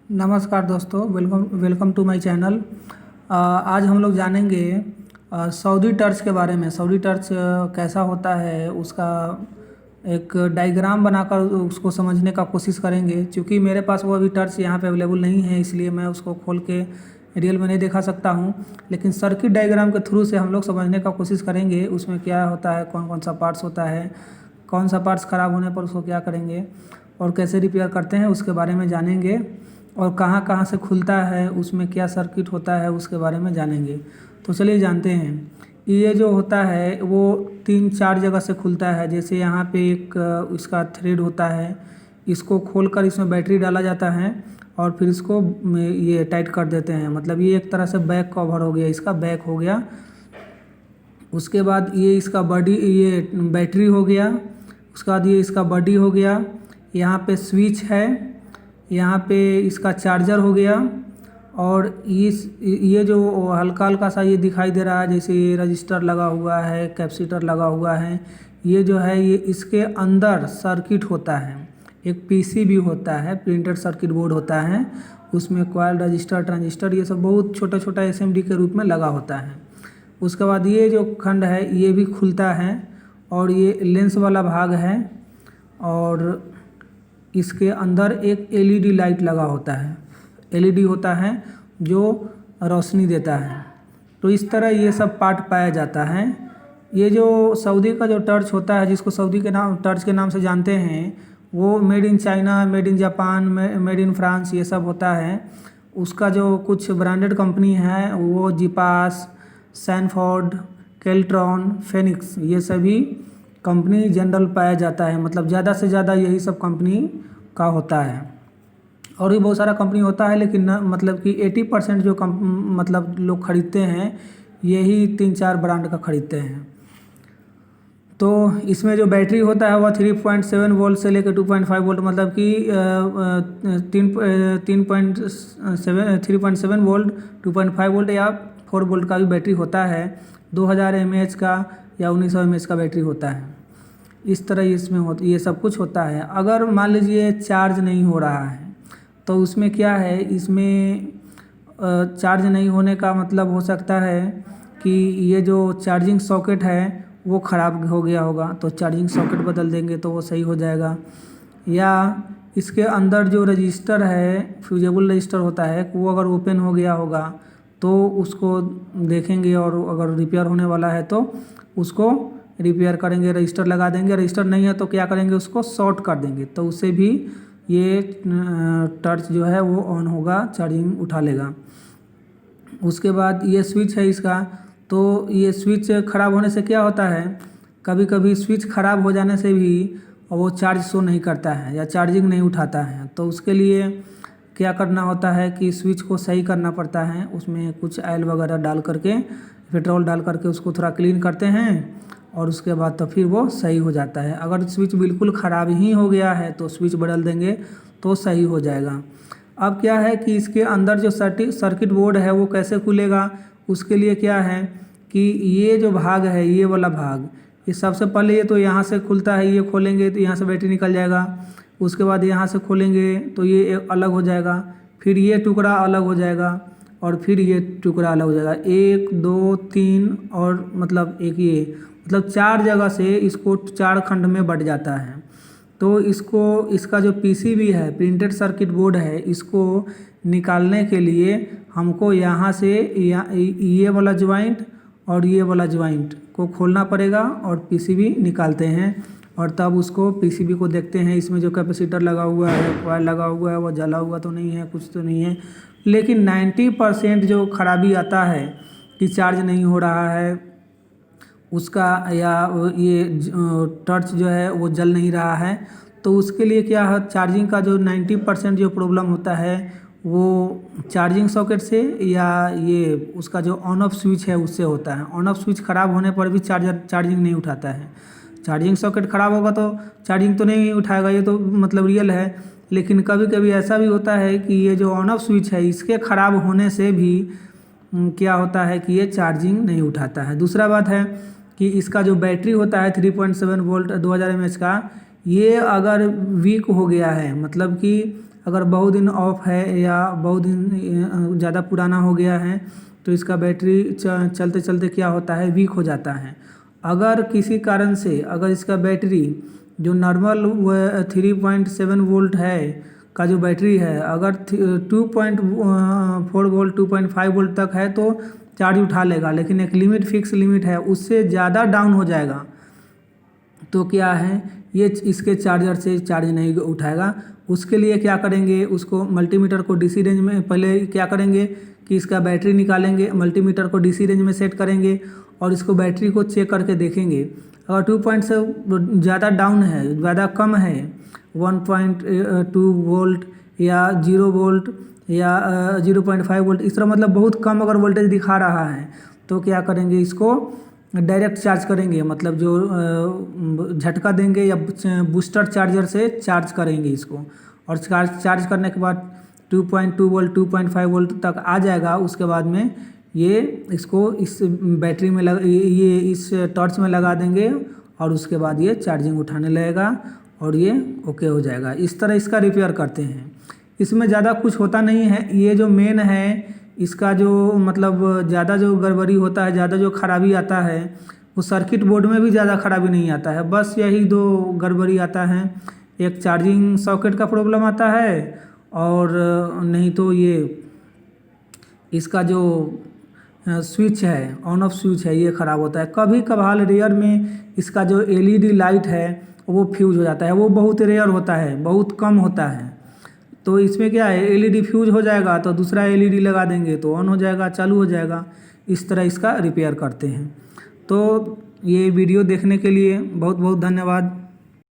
नमस्कार दोस्तों, welcome welcome to my channel. आज हम लोग जानेंगे सऊदी टर्च के बारे में। सऊदी टर्च कैसा होता है, उसका एक डायग्राम बनाकर उसको समझने का कोशिश करेंगे। क्योंकि मेरे पास वो अभी टर्च यहाँ पे अवेलेबल नहीं है, इसलिए मैं उसको खोल के रियल में नहीं दिखा सकता हूँ। लेकिन सर्किट डायग्राम के थ्रू से हम लोग समझने का कोशिश करेंगे उसमें क्या होता है, कौन कौन सा पार्ट्स होता है, कौन सा पार्ट्स ख़राब होने पर उसको क्या करेंगे और कैसे रिपेयर करते हैं उसके बारे में जानेंगे। और कहाँ कहाँ से खुलता है, उसमें क्या सर्किट होता है, उसके बारे में जानेंगे। तो चलिए जानते हैं। ये जो होता है वो 3-4 जगह से खुलता है। जैसे यहाँ पे एक इसका थ्रेड होता है, इसको खोलकर इसमें बैटरी डाला जाता है और फिर इसको ये टाइट कर देते हैं। मतलब ये एक तरह से बैक कवर हो गया, इसका बैक हो गया। उसके बाद ये इसका बॉडी, ये बैटरी हो गया। उसके बाद ये इसका बॉडी हो गया। यहाँ पे स्विच है, यहाँ पे इसका चार्जर हो गया। और ये जो हल्का हल्का सा ये दिखाई दे रहा है, जैसे ये रजिस्टर लगा हुआ है, कैपेसिटर लगा हुआ है, ये जो है ये इसके अंदर सर्किट होता है। एक पीसीबी होता है, प्रिंटेड सर्किट बोर्ड होता है, उसमें कॉइल, रजिस्टर, ट्रांजिस्टर, ये सब बहुत छोटा छोटा एसएमडी के रूप में लगा होता है। उसके बाद ये जो खंड है ये भी खुलता है और ये लेंस वाला भाग है। और इसके अंदर एक एलईडी लाइट लगा होता है, एलईडी होता है जो रोशनी देता है। तो इस तरह ये सब पार्ट पाया जाता है। ये जो सऊदी का जो टर्च होता है, जिसको सऊदी के नाम टर्च के नाम से जानते हैं, वो made in China, made in Japan, made in France, ये सब होता है। उसका जो कुछ ब्रांडेड कंपनी है वो जिपास, सैनफोर्ड, केल्ट्रॉन, फेनिक्स, ये सभी कंपनी जनरल पाया जाता है। मतलब ज़्यादा से ज़्यादा यही सब कंपनी का होता है। और भी बहुत सारा कंपनी होता है, लेकिन मतलब कि 80% जो मतलब लोग खरीदते हैं यही 3-4 ब्रांड का खरीदते हैं। तो इसमें जो बैटरी होता है वह 3.7 वोल्ट से लेकर 2.5 वोल्ट, मतलब कि 3.7 वोल्ट, 2.5 वोल्ट या 4 वोल्ट का भी बैटरी होता है। 2000 mAh का या 1900 mAh का बैटरी होता है। इस तरह इसमें ये सब कुछ होता है। अगर मान लीजिए चार्ज नहीं हो रहा है तो उसमें क्या है, इसमें चार्ज नहीं होने का मतलब हो सकता है कि ये जो चार्जिंग सॉकेट है वो ख़राब हो गया होगा, तो चार्जिंग सॉकेट बदल देंगे तो वो सही हो जाएगा। या इसके अंदर जो रजिस्टर है, फ्यूजेबल रजिस्टर होता है, वो अगर ओपन हो गया होगा तो उसको देखेंगे और अगर रिपेयर होने वाला है तो उसको रिपेयर करेंगे, रजिस्टर लगा देंगे। रजिस्टर नहीं है तो क्या करेंगे, उसको शॉर्ट कर देंगे, तो उससे भी ये टर्च जो है वो ऑन होगा, चार्जिंग उठा लेगा। उसके बाद ये स्विच है इसका, तो ये स्विच ख़राब होने से क्या होता है, कभी कभी स्विच ख़राब हो जाने से भी वो चार्ज शो नहीं करता है या चार्जिंग नहीं उठाता है। तो उसके लिए क्या करना होता है कि स्विच को सही करना पड़ता है। उसमें कुछ ऑयल वगैरह डाल करके, पेट्रोल डाल करके उसको थोड़ा क्लीन करते हैं और उसके बाद तो फिर वो सही हो जाता है। अगर स्विच बिल्कुल ख़राब ही हो गया है तो स्विच बदल देंगे तो सही हो जाएगा। अब क्या है कि इसके अंदर जो सर्किट बोर्ड है वो कैसे खुलेगा, उसके लिए क्या है कि ये जो भाग है, ये वाला भाग, ये सबसे पहले ये तो यहाँ से खुलता है, ये खोलेंगे तो यहाँ से बैटरी निकल जाएगा। उसके बाद यहाँ से खोलेंगे तो ये अलग हो जाएगा, फिर ये टुकड़ा अलग हो जाएगा और फिर ये टुकड़ा अलग हो जाएगा। 1 2 3 और मतलब एक ये, मतलब 4 जगह से इसको 4 खंड में बट जाता है। तो इसका जो पीसीबी है, प्रिंटेड सर्किट बोर्ड है, इसको निकालने के लिए हमको यहाँ से ये वाला ज्वाइंट और ये वाला ज्वाइंट को खोलना पड़ेगा और पीसीबी निकालते हैं। और तब उसको पीसीबी को देखते हैं, इसमें जो कैपेसिटर लगा हुआ है, कॉइल लगा हुआ है, वो जला हुआ तो नहीं है, कुछ तो नहीं है। लेकिन 90% जो खराबी आता है कि चार्ज नहीं हो रहा है उसका, या ये टर्च जो है वो जल नहीं रहा है, तो उसके लिए क्या है, चार्जिंग का जो 90% जो प्रॉब्लम होता है वो चार्जिंग सॉकेट से या ये उसका जो ऑन ऑफ स्विच है उससे होता है। ऑन ऑफ स्विच ख़राब होने पर भी चार्जिंग नहीं उठाता है। चार्जिंग सॉकेट ख़राब होगा तो चार्जिंग तो नहीं उठाएगा, ये तो मतलब रियल है। लेकिन कभी कभी ऐसा भी होता है कि ये जो ऑन ऑफ स्विच है इसके ख़राब होने से भी क्या होता है कि ये चार्जिंग नहीं उठाता है। दूसरा बात है कि इसका जो बैटरी होता है 3.7 वोल्ट 2000 mAh का, ये अगर वीक हो गया है, मतलब कि अगर बहुत दिन ऑफ है या बहुत दिन ज़्यादा पुराना हो गया है तो इसका बैटरी चलते चलते क्या होता है, वीक हो जाता है। अगर किसी कारण से अगर इसका बैटरी जो नॉर्मल 3.7 वोल्ट है का जो बैटरी है, अगर 2.4 वोल्ट 2.5 वोल्ट तक है तो चार्ज उठा लेगा, लेकिन एक लिमिट फिक्स लिमिट है, उससे ज़्यादा डाउन हो जाएगा तो क्या है, ये इसके चार्जर से चार्ज नहीं उठाएगा। उसके लिए क्या करेंगे, उसको मल्टीमीटर को डीसी रेंज में पहले क्या करेंगे कि इसका बैटरी निकालेंगे, मल्टीमीटर को डीसी रेंज में सेट करेंगे और इसको बैटरी को चेक करके देखेंगे। अगर 2 पॉइंट से ज़्यादा डाउन है, ज़्यादा कम है, 1.2 वोल्ट या 0 वोल्ट या 0.5 वोल्ट, इस तरह मतलब बहुत कम अगर वोल्टेज दिखा रहा है तो क्या करेंगे, इसको डायरेक्ट चार्ज करेंगे, मतलब जो झटका देंगे या बूस्टर चार्जर से चार्ज करेंगे इसको। और चार्ज करने के बाद 2.2 वोल्ट 2.5 वोल्ट तक आ जाएगा। उसके बाद में ये इसको इस बैटरी में ये इस टॉर्च में लगा देंगे और उसके बाद ये चार्जिंग उठाने लगेगा और ये ओके हो जाएगा। इस तरह इसका रिपेयर करते हैं। इसमें ज़्यादा कुछ होता नहीं है। ये जो मेन है इसका जो मतलब ज़्यादा जो गड़बड़ी होता है, ज़्यादा जो खराबी आता है वो सर्किट बोर्ड में भी ज़्यादा खराबी नहीं आता है, बस यही 2 गड़बड़ी आता है। एक चार्जिंग सॉकेट का प्रॉब्लम आता है और नहीं तो ये इसका जो स्विच है, ऑन ऑफ स्विच है, ये ख़राब होता है। कभी कभार रेयर में इसका जो एलईडी लाइट है वो फ्यूज हो जाता है, वो बहुत रेयर होता है, बहुत कम होता है। तो इसमें क्या है, एलईडी फ्यूज हो जाएगा तो दूसरा एलईडी लगा देंगे तो ऑन हो जाएगा, चालू हो जाएगा। इस तरह इसका रिपेयर करते हैं। तो ये वीडियो देखने के लिए बहुत बहुत धन्यवाद।